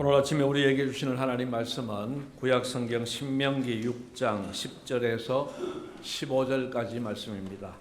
오늘 아침에 우리에게 주시는 하나님 말씀은 구약성경 신명기 6장 10절에서 15절까지 말씀입니다.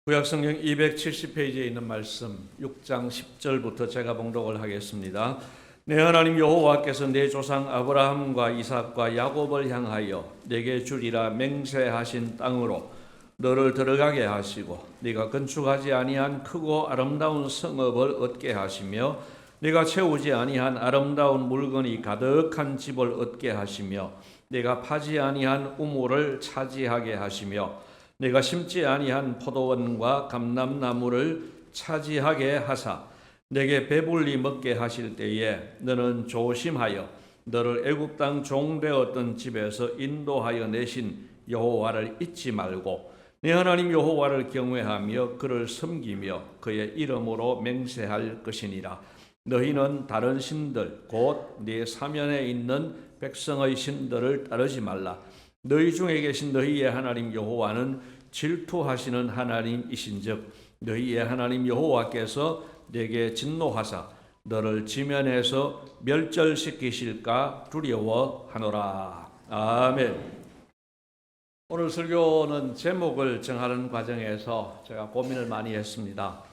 구약성경 270페이지에 있는 말씀 6장 10절부터 제가 봉독을 하겠습니다. 내 하나님 여호와께서 내 조상 아브라함과 이삭과 야곱을 향하여 내게 주리라 맹세하신 땅으로 너를 들어가게 하시고 네가 건축하지 아니한 크고 아름다운 성읍을 얻게 하시며 네가 채우지 아니한 아름다운 물건이 가득한 집을 얻게 하시며 네가 파지 아니한 우물을 차지하게 하시며 네가 심지 아니한 포도원과 감람나무를 차지하게 하사 내게 배불리 먹게 하실 때에 너는 조심하여 너를 애굽 땅 종되었던 집에서 인도하여 내신 여호와를 잊지 말고 네 하나님 여호와를 경외하며 그를 섬기며 그의 이름으로 맹세할 것이니라. 너희는 다른 신들 곧 네 사면에 있는 백성의 신들을 따르지 말라. 너희 중에 계신 너희의 하나님 여호와는 질투하시는 하나님이신즉 너희의 하나님 여호와께서 내게 진노하사 너를 지면에서 멸절시키실까 두려워하노라. 아멘. 오늘 설교는 제목을 정하는 과정에서 제가 고민을 많이 했습니다.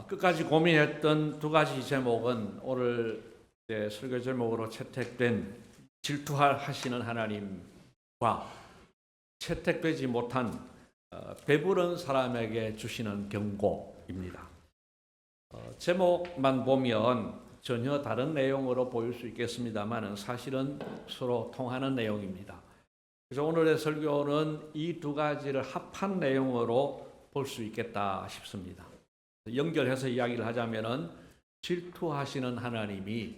끝까지 고민했던 두 가지 제목은 오늘 설교 제목으로 채택된 질투하시는 하나님과 채택되지 못한 배부른 사람에게 주시는 경고입니다. 제목만 보면 전혀 다른 내용으로 보일 수 있겠습니다만 사실은 서로 통하는 내용입니다. 그래서 오늘의 설교는 이 두 가지를 합한 내용으로 볼 수 있겠다 싶습니다. 연결해서 이야기를 하자면은 질투하시는 하나님이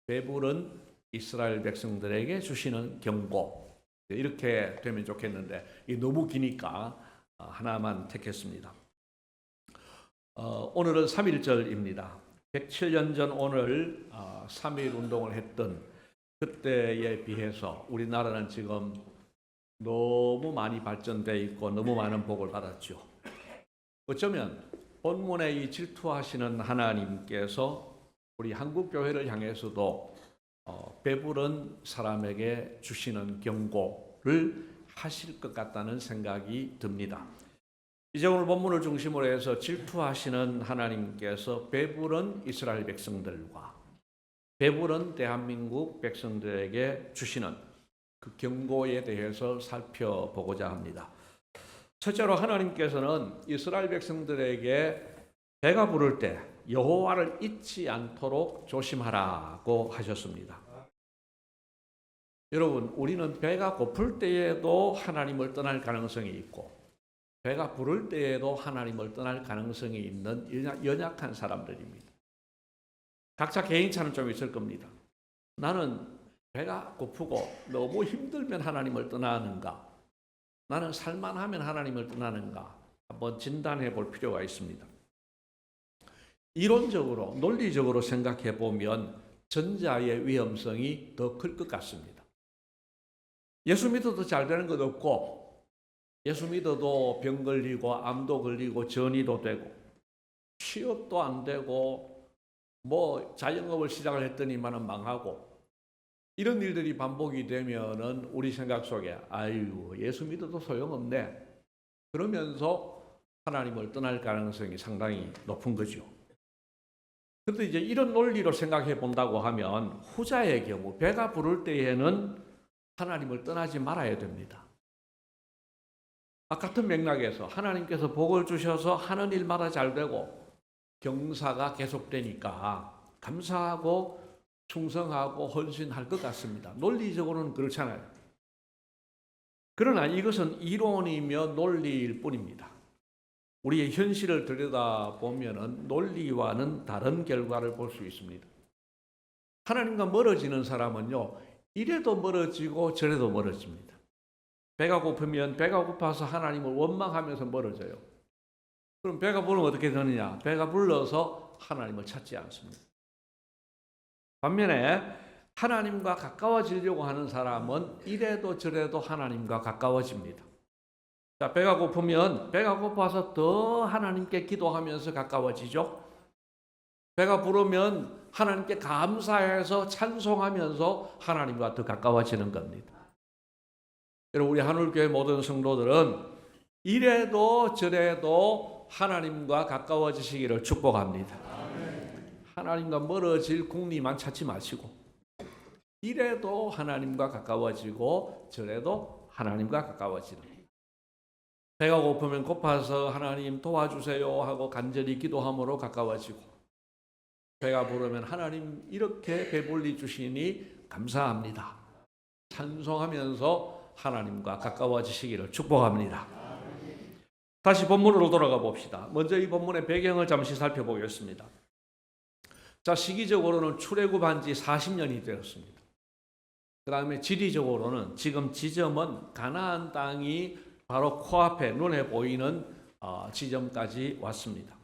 배부른 이스라엘 백성들에게 주시는 경고, 이렇게 되면 좋겠는데 너무 기니까 하나만 택했습니다. 오늘은 3.1절입니다. 107년 전 오늘 3.1 운동을 했던 그때에 비해서 우리나라는 지금 너무 많이 발전되어 있고 너무 많은 복을 받았죠. 어쩌면 본문의 이 질투하시는 하나님께서 우리 한국교회를 향해서도 배부른 사람에게 주시는 경고를 하실 것 같다는 생각이 듭니다. 이제 오늘 본문을 중심으로 해서 질투하시는 하나님께서 배부른 이스라엘 백성들과 배부른 대한민국 백성들에게 주시는 그 경고에 대해서 살펴보고자 합니다. 첫째로 하나님께서는 이스라엘 백성들에게 배가 부를 때 여호와를 잊지 않도록 조심하라고 하셨습니다. 여러분, 우리는 배가 고플 때에도 하나님을 떠날 가능성이 있고 배가 부를 때에도 하나님을 떠날 가능성이 있는 연약한 사람들입니다. 각자 개인차는 좀 있을 겁니다. 나는 배가 고프고 너무 힘들면 하나님을 떠나는가? 나는 살만하면 하나님을 떠나는가? 한번 진단해 볼 필요가 있습니다. 이론적으로, 논리적으로 생각해 보면 전자의 위험성이 더 클 것 같습니다. 예수 믿어도 잘 되는 것 없고 예수 믿어도 병 걸리고 암도 걸리고 전이도 되고 취업도 안 되고 자영업을 시작을 했더니만은 망하고 이런 일들이 반복이 되면은 우리 생각 속에 예수 믿어도 소용없네. 그러면서 하나님을 떠날 가능성이 상당히 높은 거죠. 그런데 이제 이런 논리로 생각해 본다고 하면 후자의 경우 배가 부를 때에는 하나님을 떠나지 말아야 됩니다. 같은 맥락에서 하나님께서 복을 주셔서 하는 일마다 잘 되고 경사가 계속되니까 감사하고 충성하고 헌신할 것 같습니다. 논리적으로는 그렇잖아요. 그러나 이것은 이론이며 논리일 뿐입니다. 우리의 현실을 들여다보면 논리와는 다른 결과를 볼 수 있습니다. 하나님과 멀어지는 사람은요, 이래도 멀어지고 저래도 멀어집니다. 배가 고프면 배가 고파서 하나님을 원망하면서 멀어져요. 그럼 배가 부르면 어떻게 되느냐? 배가 불러서 하나님을 찾지 않습니다. 반면에 하나님과 가까워지려고 하는 사람은 이래도 저래도 하나님과 가까워집니다. 자, 배가 고프면 배가 고파서 더 하나님께 기도하면서 가까워지죠. 배가 부르면 하나님께 감사해서 찬송하면서 하나님과 더 가까워지는 겁니다. 여러분, 우리 하늘교회 모든 성도들은 이래도 저래도 하나님과 가까워지시기를 축복합니다. 하나님과 멀어질 궁리만 찾지 마시고 이래도 하나님과 가까워지고 저래도 하나님과 가까워지는, 배가 고프면 고파서 하나님 도와주세요 하고 간절히 기도함으로 가까워지고, 배가 부르면 하나님 이렇게 배불리 주시니 감사합니다 찬송하면서 하나님과 가까워지시기를 축복합니다. 다시 본문으로 돌아가 봅시다. 먼저 이 본문의 배경을 잠시 살펴보겠습니다. 자, 시기적으로는 출애굽한 지 40년이 되었습니다. 그 다음에 지리적으로는 지금 지점은 가나안 땅이 바로 코앞에 눈에 보이는 지점까지 왔습니다.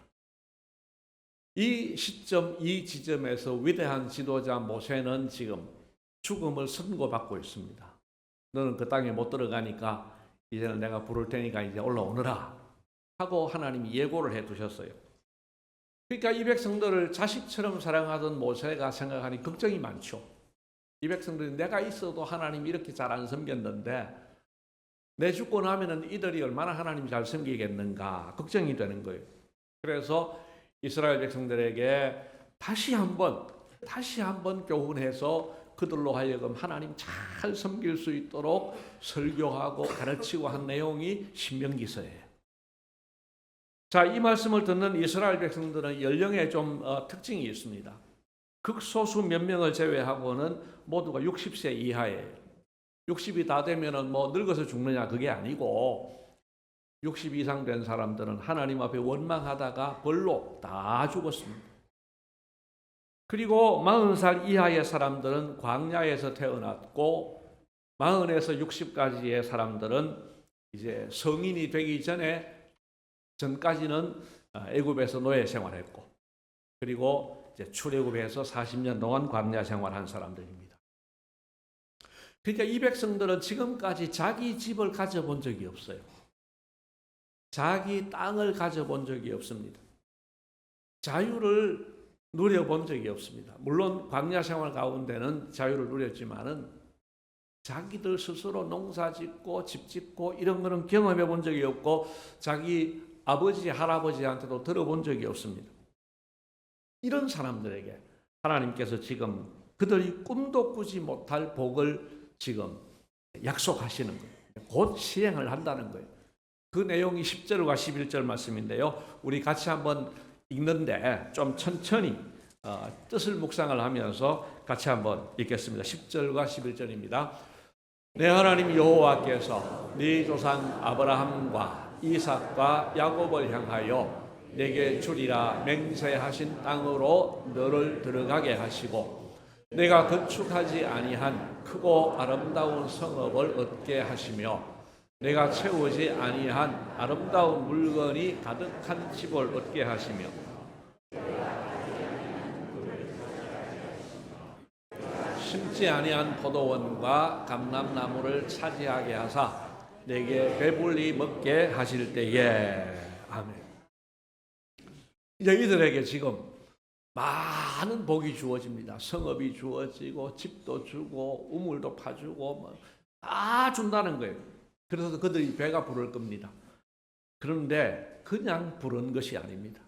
이 시점, 이 지점에서 위대한 지도자 모세는 지금 죽음을 선고받고 있습니다. 너는 그 땅에 못 들어가니까 이제는 내가 부를 테니까 이제 올라오너라 하고 하나님이 예고를 해 두셨어요. 그러니까 이 백성들을 자식처럼 사랑하던 모세가 생각하니 걱정이 많죠. 이 백성들이 내가 있어도 하나님 이렇게 잘 안 섬겼는데 내 죽고 나면은 이들이 얼마나 하나님 잘 섬기겠는가 걱정이 되는 거예요. 그래서 이스라엘 백성들에게 다시 한번 교훈해서 그들로 하여금 하나님 잘 섬길 수 있도록 설교하고 가르치고 한 내용이 신명기서예요. 자, 이 말씀을 듣는 이스라엘 백성들은 연령에 좀 특징이 있습니다. 극소수 몇 명을 제외하고는 모두가 60세 이하예요. 60이 다 되면은 뭐 늙어서 죽느냐 그게 아니고 60 이상 된 사람들은 하나님 앞에 원망하다가 벌로 다 죽었습니다. 그리고 40살 이하의 사람들은 광야에서 태어났고 40에서 60까지의 사람들은 이제 성인이 되기 전까지는 애굽에서 노예 생활했고, 그리고 이제 출애굽에서 40년 동안 광야 생활한 사람들입니다. 그러니까 이 백성들은 지금까지 자기 집을 가져본 적이 없어요. 자기 땅을 가져본 적이 없습니다. 자유를 누려본 적이 없습니다. 물론 광야 생활 가운데는 자유를 누렸지만은 자기들 스스로 농사 짓고 집 짓고 이런 거는 경험해 본 적이 없고 자기 아버지, 할아버지한테도 들어본 적이 없습니다. 이런 사람들에게 하나님께서 지금 그들이 꿈도 꾸지 못할 복을 지금 약속하시는 거예요. 곧 시행을 한다는 거예요. 그 내용이 10절과 11절 말씀인데요. 우리 같이 한번 읽는데 좀 천천히 뜻을 묵상을 하면서 같이 한번 읽겠습니다. 10절과 11절입니다. 내 하나님 여호와께서 네 조상 아브라함과 이삭과 야곱을 향하여 내게 주리라 맹세하신 땅으로 너를 들어가게 하시고 내가 건축하지 아니한 크고 아름다운 성읍을 얻게 하시며 내가 채우지 아니한 아름다운 물건이 가득한 집을 얻게 하시며 심지 아니한 포도원과 감람나무를 차지하게 하사 내게 배불리 먹게 하실 때에. 아멘. 이제 이들에게 지금 많은 복이 주어집니다. 성읍이 주어지고 집도 주고 우물도 파주고 다 준다는 거예요. 그래서 그들이 배가 부를 겁니다. 그런데 그냥 부른 것이 아닙니다.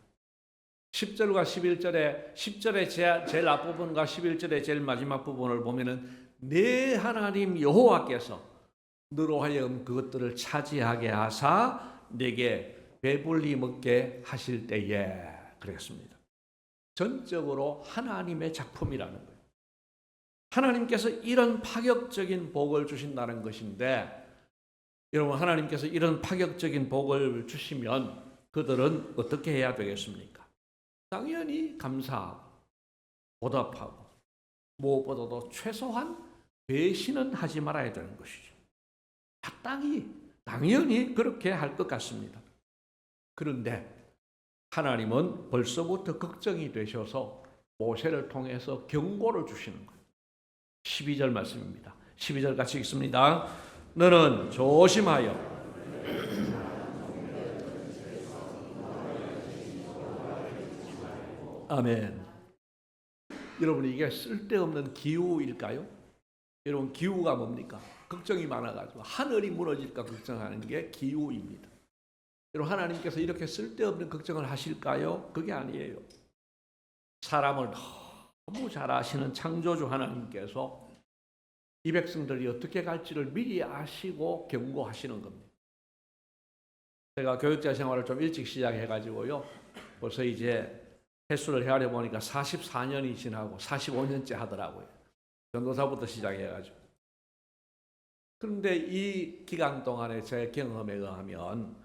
10절과 11절에 10절의 제일 앞부분과 11절의 제일 마지막 부분을 보면은 내 하나님 여호와께서 너로 하여금 그것들을 차지하게 하사 내게 배불리 먹게 하실 때에 그랬습니다. 전적으로 하나님의 작품이라는 거예요. 하나님께서 이런 파격적인 복을 주신다는 것인데 여러분, 하나님께서 이런 파격적인 복을 주시면 그들은 어떻게 해야 되겠습니까? 당연히 감사하고 보답하고 무엇보다도 최소한 배신은 하지 말아야 되는 것이죠. 마땅히 당연히 그렇게 할 것 같습니다. 그런데 하나님은 벌써부터 걱정이 되셔서 모세를 통해서 경고를 주시는 거예요. 12절 말씀입니다. 12절 같이 읽습니다. 너는 조심하여 아멘. 여러분 이게 쓸데없는 기우일까요? 여러분 기우가 뭡니까? 걱정이 많아가지고 하늘이 무너질까 걱정하는 게 기우입니다. 여러분 하나님께서 이렇게 쓸데없는 걱정을 하실까요? 그게 아니에요. 사람을 너무 잘 아시는 창조주 하나님께서 이 백성들이 어떻게 갈지를 미리 아시고 경고하시는 겁니다. 제가 교육자 생활을 좀 일찍 시작해가지고요. 벌써 이제 횟수를 헤아려 보니까 44년이 지나고 45년째 하더라고요. 전도사부터 시작해가지고. 그런데 이 기간 동안에 제 경험에 의하면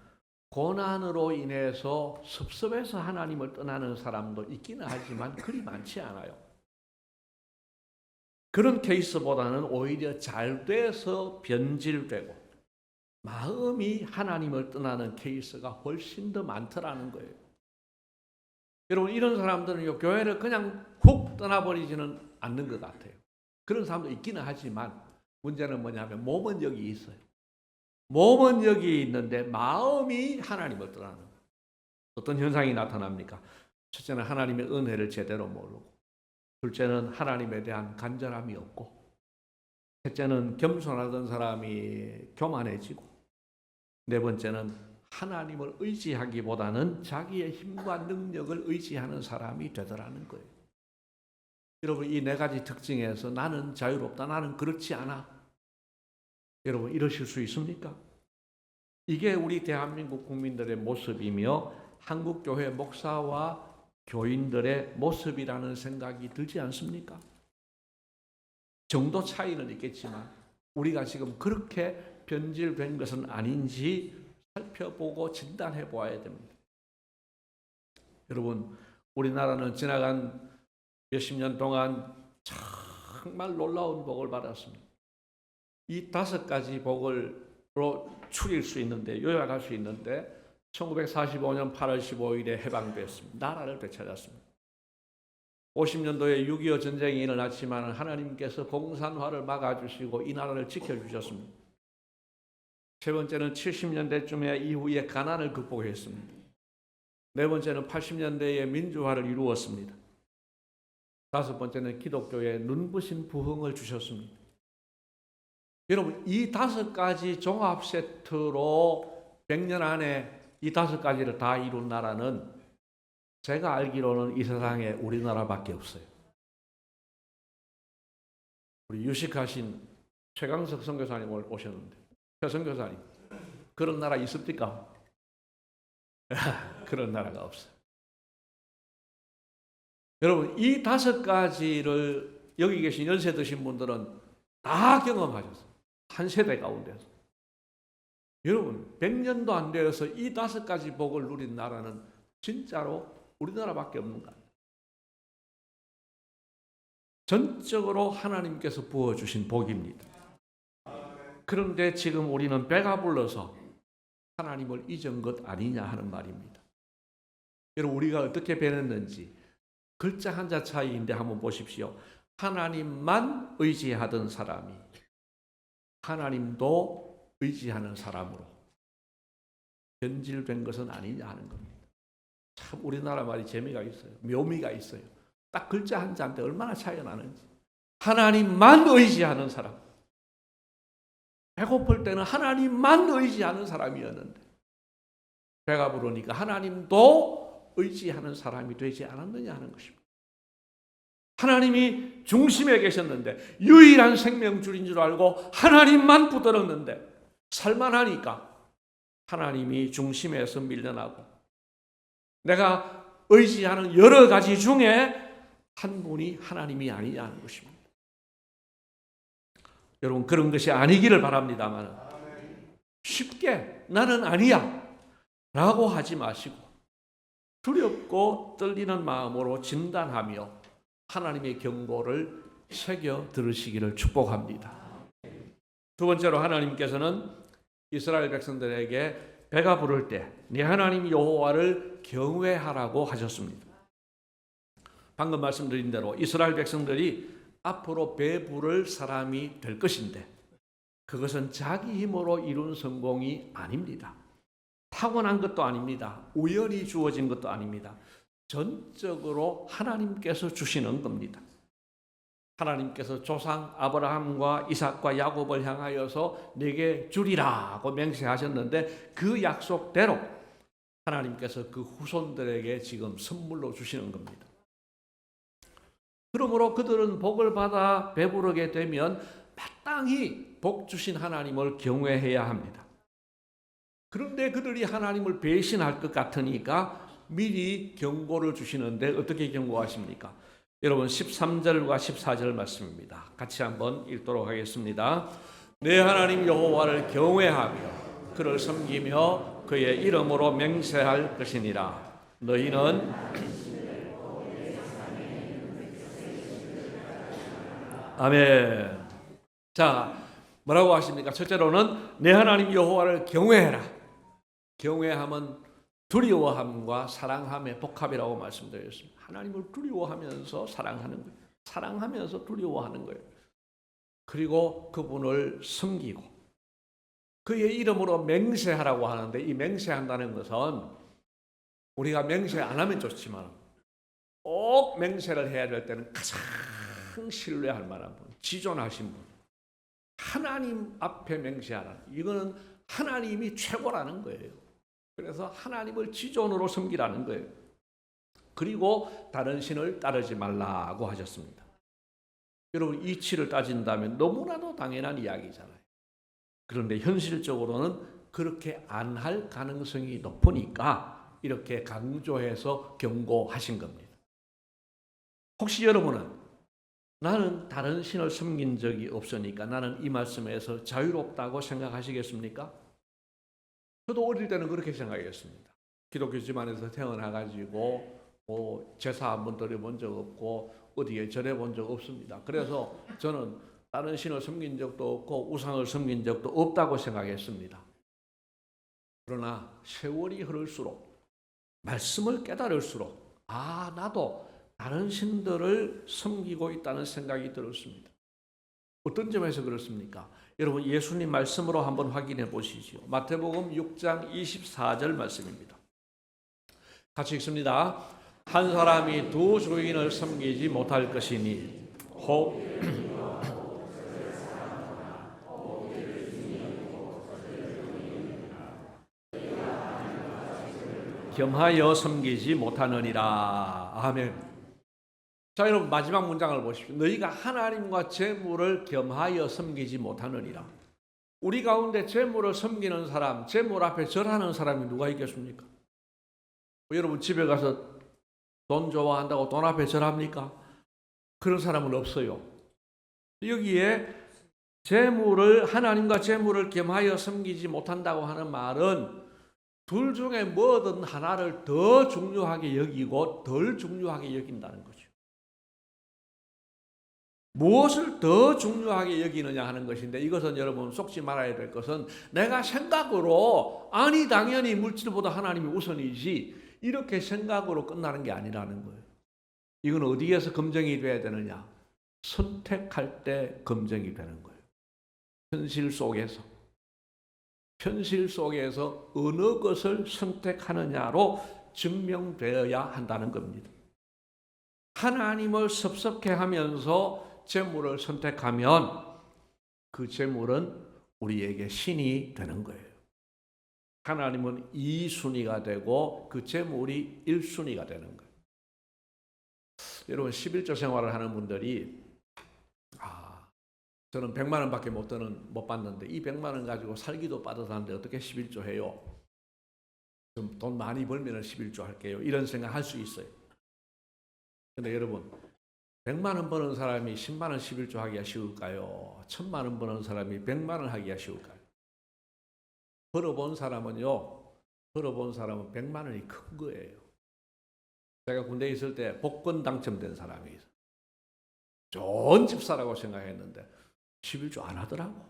고난으로 인해서 섭섭해서 하나님을 떠나는 사람도 있기는 하지만 그리 많지 않아요. 그런 케이스보다는 오히려 잘 돼서 변질되고 마음이 하나님을 떠나는 케이스가 훨씬 더 많더라는 거예요. 여러분 이런 사람들은 교회를 그냥 훅 떠나버리지는 않는 것 같아요. 그런 사람도 있기는 하지만 문제는 뭐냐면 몸은 여기 있어요. 몸은 여기 있는데 마음이 하나님을 떠나는 거예요. 어떤 현상이 나타납니까? 첫째는 하나님의 은혜를 제대로 모르고, 둘째는 하나님에 대한 간절함이 없고, 셋째는 겸손하던 사람이 교만해지고, 네 번째는 하나님을 의지하기보다는 자기의 힘과 능력을 의지하는 사람이 되더라는 거예요. 여러분 이 네 가지 특징에서 나는 자유롭다, 나는 그렇지 않아. 여러분 이러실 수 있습니까? 이게 우리 대한민국 국민들의 모습이며 한국교회 목사와 교인들의 모습이라는 생각이 들지 않습니까? 정도 차이는 있겠지만 우리가 지금 그렇게 변질된 것은 아닌지 살펴보고 진단해 보아야 됩니다. 여러분 우리나라는 지나간 몇십 년 동안 정말 놀라운 복을 받았습니다. 이 5가지 복을로 추릴 수 있는데, 요약할 수 있는데 1945년 8월 15일에 해방됐습니다. 나라를 되찾았습니다. 50년도에 6.25 전쟁이 일어났지만 하나님께서 공산화를 막아주시고 이 나라를 지켜주셨습니다. 세 번째는 70년대쯤에 이후에 가난을 극복했습니다. 네 번째는 80년대에 민주화를 이루었습니다. 다섯 번째는 기독교에 눈부신 부흥을 주셨습니다. 여러분 이 5가지 종합 세트로 100년 안에 이 5가지를 다 이룬 나라는 제가 알기로는 이 세상에 우리나라밖에 없어요. 우리 유식하신 최강석 선교사님 오셨는데, 최 선교사님 그런 나라 있습니까? 그런 나라가 없어요. 여러분 이 5가지를 여기 계신 연세 드신 분들은 다 경험하셨어요. 한 세대 가운데서. 여러분 100년도 안 되어서 이 5가지 복을 누린 나라는 진짜로 우리나라밖에 없는 거 아니에요. 전적으로 하나님께서 부어주신 복입니다. 그런데 지금 우리는 배가 불러서 하나님을 잊은 것 아니냐 하는 말입니다. 여러분 우리가 어떻게 변했는지 글자 한자 차이인데 한번 보십시오. 하나님만 의지하던 사람이 하나님도 의지하는 사람으로 변질된 것은 아니냐 하는 겁니다. 참 우리나라 말이 재미가 있어요. 묘미가 있어요. 딱 글자 한자인데 얼마나 차이가 나는지. 하나님만 의지하는 사람. 배고플 때는 하나님만 의지하는 사람이었는데 배가 부르니까 하나님도 의지하는 사람이 되지 않았느냐 하는 것입니다. 하나님이 중심에 계셨는데 유일한 생명줄인 줄 알고 하나님만 붙들었는데 살만하니까 하나님이 중심에서 밀려나고 내가 의지하는 여러 가지 중에 한 분이 하나님이 아니냐는 것입니다. 여러분 그런 것이 아니기를 바랍니다만 쉽게 나는 아니야 라고 하지 마시고 두렵고 떨리는 마음으로 진단하며 하나님의 경고를 새겨 들으시기를 축복합니다. 두 번째로 하나님께서는 이스라엘 백성들에게 배가 부를 때 네 하나님 여호와를 경외하라고 하셨습니다. 방금 말씀드린 대로 이스라엘 백성들이 앞으로 배부를 사람이 될 것인데 그것은 자기 힘으로 이룬 성공이 아닙니다. 타고난 것도 아닙니다. 우연히 주어진 것도 아닙니다. 전적으로 하나님께서 주시는 겁니다. 하나님께서 조상 아브라함과 이삭과 야곱을 향하여서 내게 주리라고 맹세하셨는데 그 약속대로 하나님께서 그 후손들에게 지금 선물로 주시는 겁니다. 그러므로 그들은 복을 받아 배부르게 되면 마땅히 복 주신 하나님을 경외해야 합니다. 그런데 그들이 하나님을 배신할 것 같으니까 미리 경고를 주시는데 어떻게 경고하십니까? 여러분 13절과 14절 말씀입니다. 같이 한번 읽도록 하겠습니다. 내 하나님 여호와를 경외하며 그를 섬기며 그의 이름으로 맹세할 것이니라. 너희는 아멘. 자, 뭐라고 하십니까? 첫째로는 내 하나님 여호와를 경외해라. 경외함은 두려워함과 사랑함의 복합이라고 말씀드렸습니다. 하나님을 두려워하면서 사랑하는 거예요. 사랑하면서 두려워하는 거예요. 그리고 그분을 섬기고 그의 이름으로 맹세하라고 하는데 이 맹세한다는 것은 우리가 맹세 안 하면 좋지만 꼭 맹세를 해야 될 때는 가장 신뢰할 만한 분, 지존하신 분, 하나님 앞에 맹세하라. 이거는 하나님이 최고라는 거예요. 그래서 하나님을 지존으로 섬기라는 거예요. 그리고 다른 신을 따르지 말라고 하셨습니다. 여러분 이치를 따진다면 너무나도 당연한 이야기잖아요. 그런데 현실적으로는 그렇게 안 할 가능성이 높으니까 이렇게 강조해서 경고하신 겁니다. 혹시 여러분은 나는 다른 신을 섬긴 적이 없으니까 나는 이 말씀에서 자유롭다고 생각하시겠습니까? 저도 어릴 때는 그렇게 생각했습니다. 기독교 집안에서 태어나가지고 제사 한번 드려본 적 없고 어디에 절해본 적 없습니다. 그래서 저는 다른 신을 섬긴 적도 없고 우상을 섬긴 적도 없다고 생각했습니다. 그러나 세월이 흐를수록 말씀을 깨달을수록 나도 다른 신들을 섬기고 있다는 생각이 들었습니다. 어떤 점에서 그렇습니까? 여러분 예수님 말씀으로 한번 확인해 보시죠. 마태복음 6장 24절 말씀입니다. 같이 읽습니다. 한 사람이 두 주인을 섬기지 못할 것이니 혹 겸하여 섬기지 못하느니라. 아멘. 자, 여러분 마지막 문장을 보십시오. 너희가 하나님과 재물을 겸하여 섬기지 못하느니라. 우리 가운데 재물을 섬기는 사람, 재물 앞에 절하는 사람이 누가 있겠습니까? 여러분 집에 가서 돈 좋아한다고 돈 앞에 절합니까? 그런 사람은 없어요. 여기에 하나님과 재물을 겸하여 섬기지 못한다고 하는 말은 둘 중에 뭐든 하나를 더 중요하게 여기고 덜 중요하게 여긴다는 거죠. 무엇을 더 중요하게 여기느냐 하는 것인데 이것은 여러분 속지 말아야 될 것은 내가 생각으로 당연히 물질보다 하나님이 우선이지 이렇게 생각으로 끝나는 게 아니라는 거예요. 이건 어디에서 검증이 돼야 되느냐? 선택할 때 검증이 되는 거예요. 현실 속에서 어느 것을 선택하느냐로 증명되어야 한다는 겁니다. 하나님을 섭섭해 하면서 재물을 선택하면 그 재물은 우리에게 신이 되는 거예요. 하나님은 2순위가 되고 그 재물이 1순위가 되는 거예요. 여러분 11조 생활을 하는 분들이 저는 100만 원밖에 못 받는데 이 100만 원 가지고 살기도 빠듯한데 어떻게 11조 해요? 좀 돈 많이 벌면 11조 할게요. 이런 생각 할 수 있어요. 근데 여러분 100만 원 버는 사람이 10만 원 11조 하기가 쉬울까요? 1000만 원 버는 사람이 100만 원 하기가 쉬울까요? 벌어본 사람은 100만 원이 큰 거예요. 제가 군대에 있을 때 복권 당첨된 사람이 있어요. 좋은 집사라고 생각했는데 11조 안 하더라고.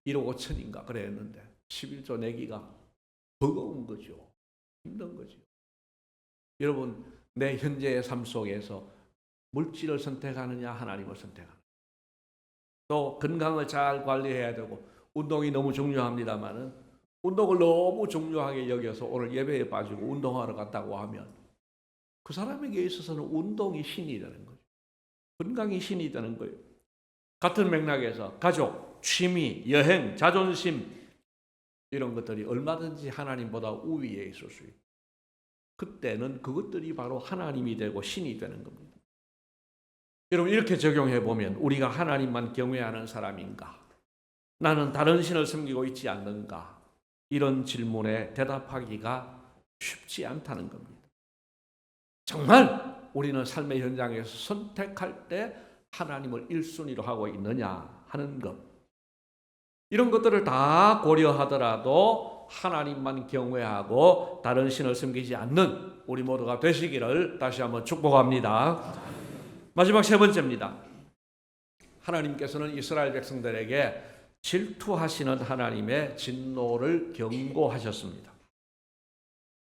1억 5천인가 그래 했는데 11조 내기가 버거운 거죠. 힘든 거죠. 여러분 내 현재의 삶 속에서 물질을 선택하느냐 하나님을 선택하느냐. 또 건강을 잘 관리해야 되고 운동이 너무 중요합니다마는 운동을 너무 중요하게 여겨서 오늘 예배에 빠지고 운동하러 갔다고 하면 그 사람에게 있어서는 운동이 신이 되는 거죠. 건강이 신이 되는 거예요. 같은 맥락에서 가족, 취미, 여행, 자존심 이런 것들이 얼마든지 하나님보다 우위에 있을 수 있고 그때는 그것들이 바로 하나님이 되고 신이 되는 겁니다. 여러분 이렇게 적용해 보면 우리가 하나님만 경외하는 사람인가? 나는 다른 신을 섬기고 있지 않는가? 이런 질문에 대답하기가 쉽지 않다는 겁니다. 정말 우리는 삶의 현장에서 선택할 때 하나님을 1순위로 하고 있느냐 하는 것. 이런 것들을 다 고려하더라도 하나님만 경외하고 다른 신을 섬기지 않는 우리 모두가 되시기를 다시 한번 축복합니다. 마지막 세 번째입니다. 하나님께서는 이스라엘 백성들에게 질투하시는 하나님의 진노를 경고하셨습니다.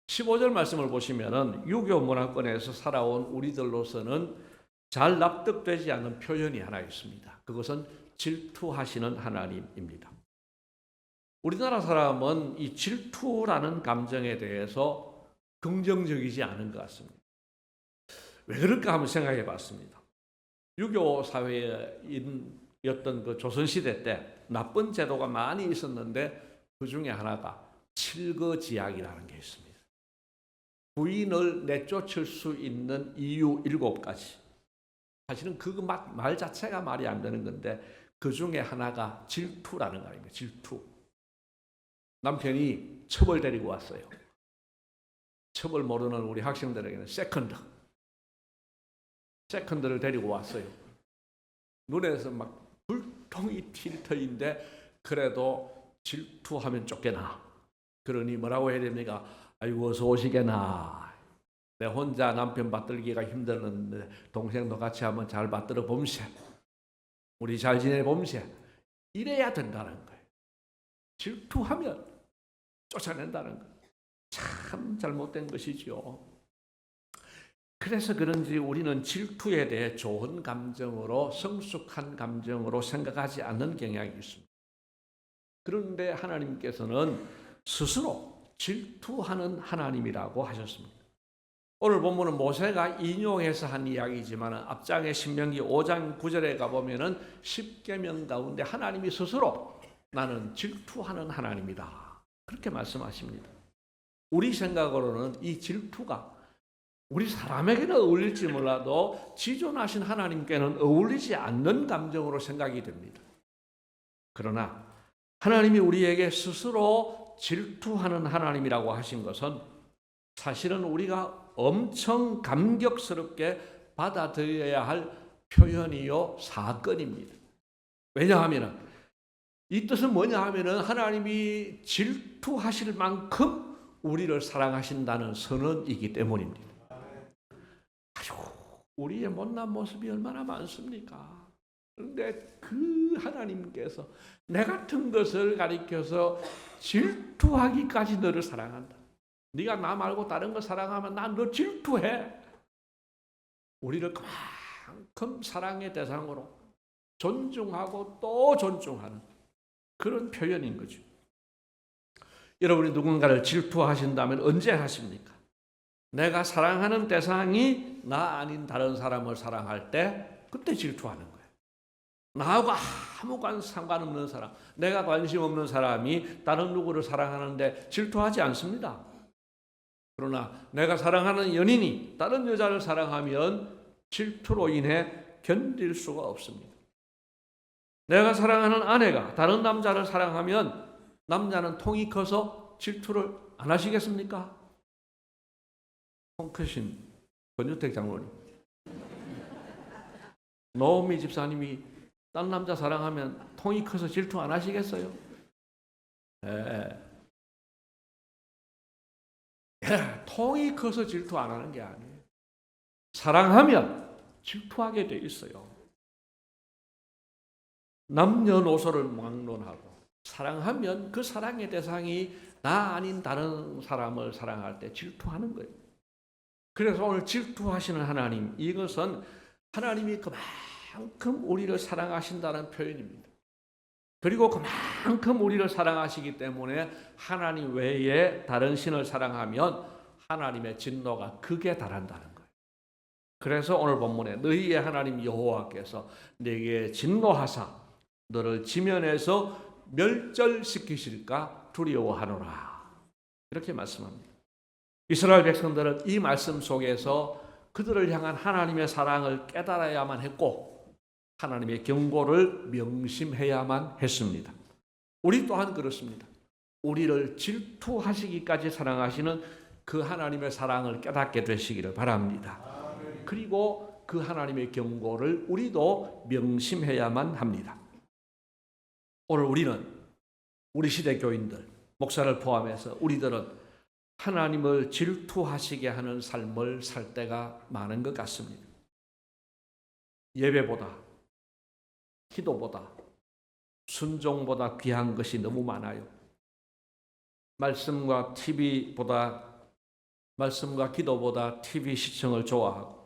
15절 말씀을 보시면은 유교 문화권에서 살아온 우리들로서는 잘 납득되지 않는 표현이 하나 있습니다. 그것은 질투하시는 하나님입니다. 우리나라 사람은 이 질투라는 감정에 대해서 긍정적이지 않은 것 같습니다. 왜 그럴까 한번 생각해 봤습니다. 유교 사회였던 그 조선시대 때 나쁜 제도가 많이 있었는데 그 중에 하나가 칠거지약이라는 게 있습니다. 부인을 내쫓을 수 있는 이유 7가지. 사실은 그 말 자체가 말이 안 되는 건데 그 중에 하나가 질투라는 말입니다. 질투. 남편이 첩을 데리고 왔어요. 첩을 모르는 우리 학생들에게는 세컨드를 데리고 왔어요. 눈에서 막 불통이 튈 터인데 그래도 질투하면 쫓겨나. 그러니 뭐라고 해야 됩니까? 아이고 어서 오시게나. 내 혼자 남편 받들기가 힘들었는데 동생도 같이 한번 잘 받들어 봄세. 우리 잘 지내 봄세. 이래야 된다는 거예요. 질투하면 쫓아낸다는 거예요. 참 잘못된 것이죠. 그래서 그런지 우리는 질투에 대해 좋은 감정으로 성숙한 감정으로 생각하지 않는 경향이 있습니다. 그런데 하나님께서는 스스로 질투하는 하나님이라고 하셨습니다. 오늘 본문은 모세가 인용해서 한 이야기지만 앞장에 신명기 5장 9절에 가보면 10계명 가운데 하나님이 스스로 나는 질투하는 하나님이다. 그렇게 말씀하십니다. 우리 생각으로는 이 질투가 우리 사람에게는 어울릴지 몰라도 지존하신 하나님께는 어울리지 않는 감정으로 생각이 됩니다. 그러나 하나님이 우리에게 스스로 질투하는 하나님이라고 하신 것은 사실은 우리가 엄청 감격스럽게 받아들여야 할 표현이요 사건입니다. 왜냐하면 이 뜻은 뭐냐 하면은 하나님이 질투하실 만큼 우리를 사랑하신다는 선언이기 때문입니다. 우리의 못난 모습이 얼마나 많습니까? 그런데 그 하나님께서 내 같은 것을 가리켜서 질투하기까지 너를 사랑한다. 네가 나 말고 다른 거 사랑하면 난 너 질투해. 우리를 그만큼 사랑의 대상으로 존중하고 또 존중하는 그런 표현인 거죠. 여러분이 누군가를 질투하신다면 언제 하십니까? 내가 사랑하는 대상이 나 아닌 다른 사람을 사랑할 때 그때 질투하는 거예요. 나하고 아무 상관없는 사람, 내가 관심 없는 사람이 다른 누구를 사랑하는데 질투하지 않습니다. 그러나 내가 사랑하는 연인이 다른 여자를 사랑하면 질투로 인해 견딜 수가 없습니다. 내가 사랑하는 아내가 다른 남자를 사랑하면 남자는 통이 커서 질투를 안 하시겠습니까? 통 크신 권유택 장로님, 노미 집사님이 딴 남자 사랑하면 통이 커서 질투 안 하시겠어요? 통이 커서 질투 안 하는 게 아니에요. 사랑하면 질투하게 돼 있어요. 남녀노소를 막론하고 사랑하면 그 사랑의 대상이 나 아닌 다른 사람을 사랑할 때 질투하는 거예요. 그래서 오늘 질투하시는 하나님, 이것은 하나님이 그만큼 우리를 사랑하신다는 표현입니다. 그리고 그만큼 우리를 사랑하시기 때문에 하나님 외에 다른 신을 사랑하면 하나님의 진노가 극에 달한다는 거예요. 그래서 오늘 본문에 너희의 하나님 여호와께서 내게 진노하사 너를 지면에서 멸절시키실까 두려워하노라. 이렇게 말씀합니다. 이스라엘 백성들은 이 말씀 속에서 그들을 향한 하나님의 사랑을 깨달아야만 했고 하나님의 경고를 명심해야만 했습니다. 우리 또한 그렇습니다. 우리를 질투하시기까지 사랑하시는 그 하나님의 사랑을 깨닫게 되시기를 바랍니다. 그리고 그 하나님의 경고를 우리도 명심해야만 합니다. 오늘 우리 시대 교인들, 목사를 포함해서 우리들은 하나님을 질투하시게 하는 삶을 살 때가 많은 것 같습니다. 예배보다, 기도보다, 순종보다 귀한 것이 너무 많아요. 말씀과 기도보다 TV 시청을 좋아하고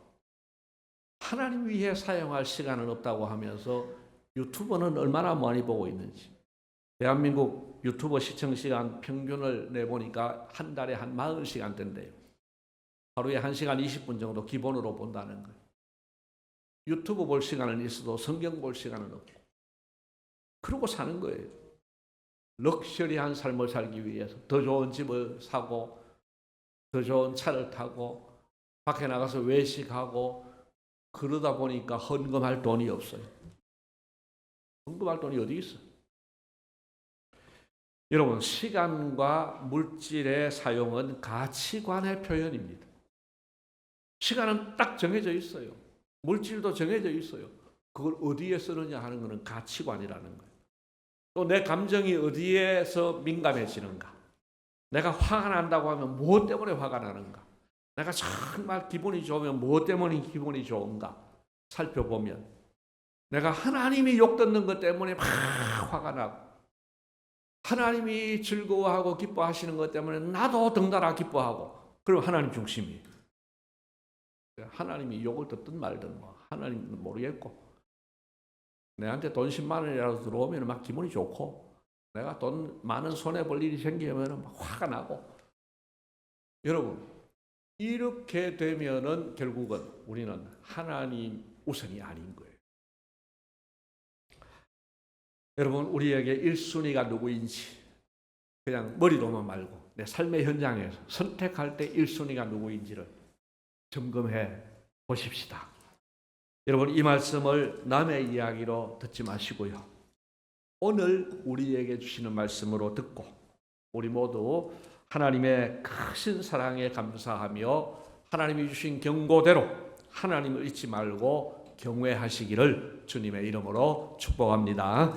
하나님 위해 사용할 시간은 없다고 하면서 유튜브는 얼마나 많이 보고 있는지. 대한민국 유튜브 시청 시간 평균을 내보니까 한 달에 한 40시간 된대요. 하루에 1시간 20분 정도 기본으로 본다는 거예요. 유튜브 볼 시간은 있어도 성경 볼 시간은 없고 그러고 사는 거예요. 럭셔리한 삶을 살기 위해서 더 좋은 집을 사고 더 좋은 차를 타고 밖에 나가서 외식하고 그러다 보니까 헌금할 돈이 없어요. 헌금할 돈이 어디 있어? 여러분, 시간과 물질의 사용은 가치관의 표현입니다. 시간은 딱 정해져 있어요. 물질도 정해져 있어요. 그걸 어디에 쓰느냐 하는 것은 가치관이라는 거예요. 또 내 감정이 어디에서 민감해지는가? 내가 화가 난다고 하면 무엇 때문에 화가 나는가? 내가 정말 기분이 좋으면 무엇 때문에 기분이 좋은가? 살펴보면 내가 하나님이 욕 듣는 것 때문에 막 화가 나고 하나님이 즐거워하고 기뻐하시는 것 때문에 나도 덩달아 기뻐하고 그럼 하나님 중심이에요. 하나님이 욕을 듣든 말든 하나님은 모르겠고 내한테 돈 10만 원이라도 들어오면 막 기분이 좋고 내가 돈 많은 손해볼 일이 생기면 막 화가 나고 여러분 이렇게 되면은 결국은 우리는 하나님 우선이 아닌 거예요. 여러분 우리에게 1순위가 누구인지 그냥 머리로만 말고 내 삶의 현장에서 선택할 때 1순위가 누구인지를 점검해 보십시다. 여러분 이 말씀을 남의 이야기로 듣지 마시고요. 오늘 우리에게 주시는 말씀으로 듣고 우리 모두 하나님의 크신 사랑에 감사하며 하나님이 주신 경고대로 하나님을 잊지 말고 경외하시기를 주님의 이름으로 축복합니다.